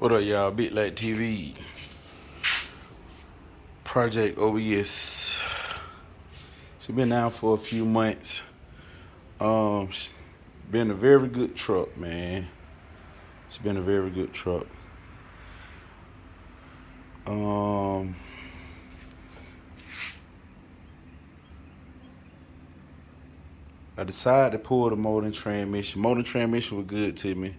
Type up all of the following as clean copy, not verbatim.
What up, y'all? Big Light TV, Project OBS. It's been down for a few months. Been a very good truck, man. It's been a very good truck. I decided to pull the motor and transmission. Motor and transmission was good to me.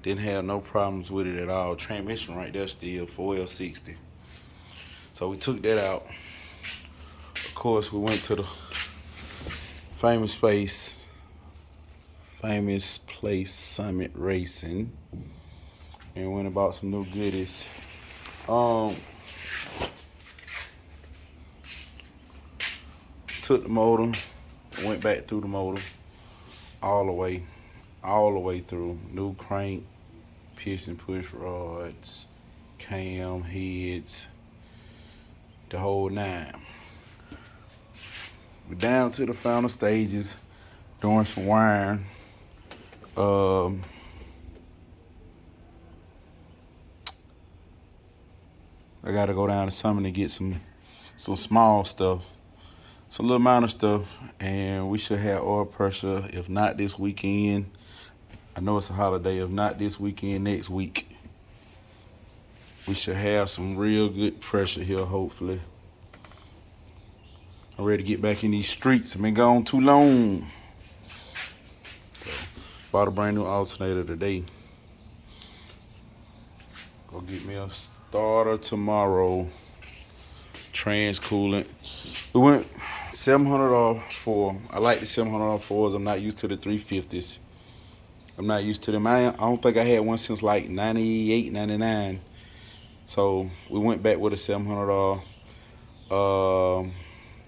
Didn't have no problems with it at all. Transmission right there still 4L60. So we took that out. Of course, we went to the famous place, Summit Racing, and went and bought some new goodies. Took the motor, went back through the motor all the way through. New crank, piston push rods, cam, heads, the whole nine. We're down to the final stages, doing some wiring. I gotta go down to Summit to get some small stuff, some little minor stuff, and we should have oil pressure, if not this weekend. I know it's a holiday. If not this weekend, next week. We should have some real good pressure here, hopefully. I'm ready to get back in these streets. I've been gone too long. So, bought a brand new alternator today. Go get me a starter tomorrow. Trans coolant. We went $700 for. I like the $700 fours. I'm not used to the 350s. I'm not used to them. I don't think I had one since like 98, 99. So we went back with a $700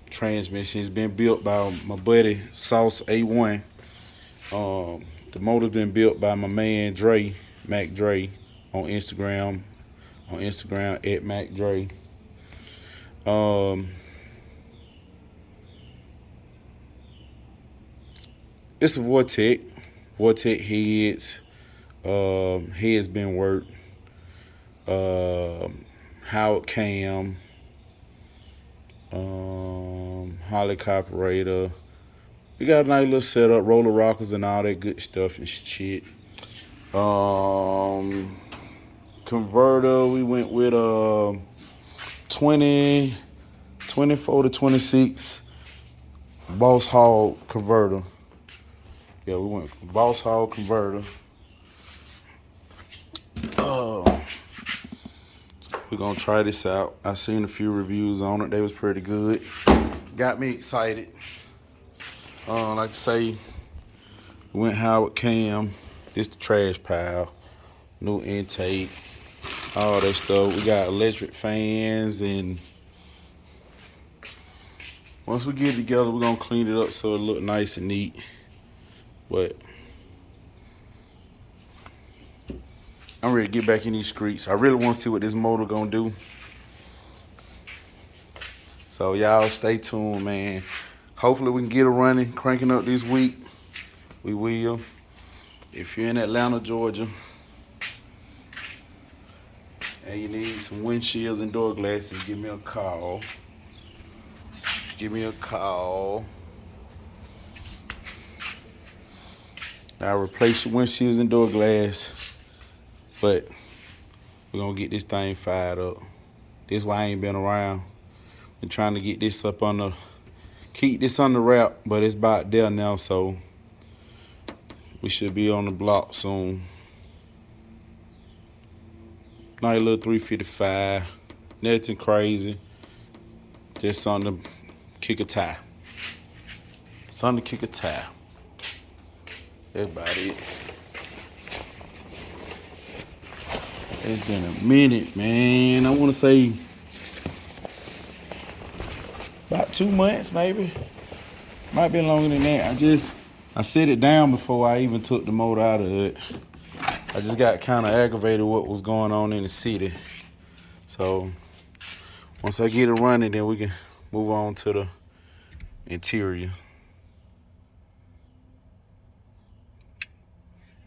transmission. It's been built by my buddy Sauce A1. The motor's been built by my man Dre, Mac Dre, on Instagram at Mac Dre. It's a Vortec heads. Heads been worked. Howard cam. Holly carburetor. We got a nice little setup, roller rockers and all that good stuff and shit. Converter, we went with 24 to 26 Boss Hog converter. Yeah, we went Boss Hog converter. We're gonna try this out. I seen a few reviews on it. They was pretty good. Got me excited. Like I say, we went Howard cam. This the trash pile. New intake. All that stuff. We got electric fans, and once we get it together, we're gonna clean it up so it look nice and neat. But I'm ready to get back in these streets. I really want to see what this motor gonna do. So y'all stay tuned, man. Hopefully we can get it running, cranking up this week. We will. If you're in Atlanta, Georgia, and you need some windshields and door glasses, give me a call. I'll replace your windshields and door glass, but we're gonna get this thing fired up. This is why I ain't been around. Been trying to get this up on keep this on the wrap, but it's about there now, so we should be on the block soon. Nice little 355, nothing crazy, just something to kick a tie. That's about it. It's been a minute, man. I want to say about 2 months, maybe. Might be longer than that. I set it down before I even took the motor out of it. I just got kind of aggravated what was going on in the city. So once I get it running, then we can move on to the interior.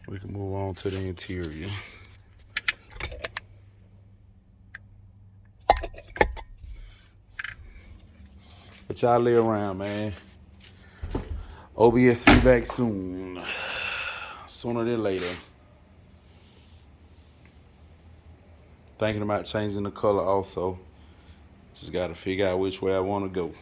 We can move on to the interior. But y'all lay around, man. OBS be back soon. Sooner than later. Thinking about changing the color also. Just gotta figure out which way I wanna go.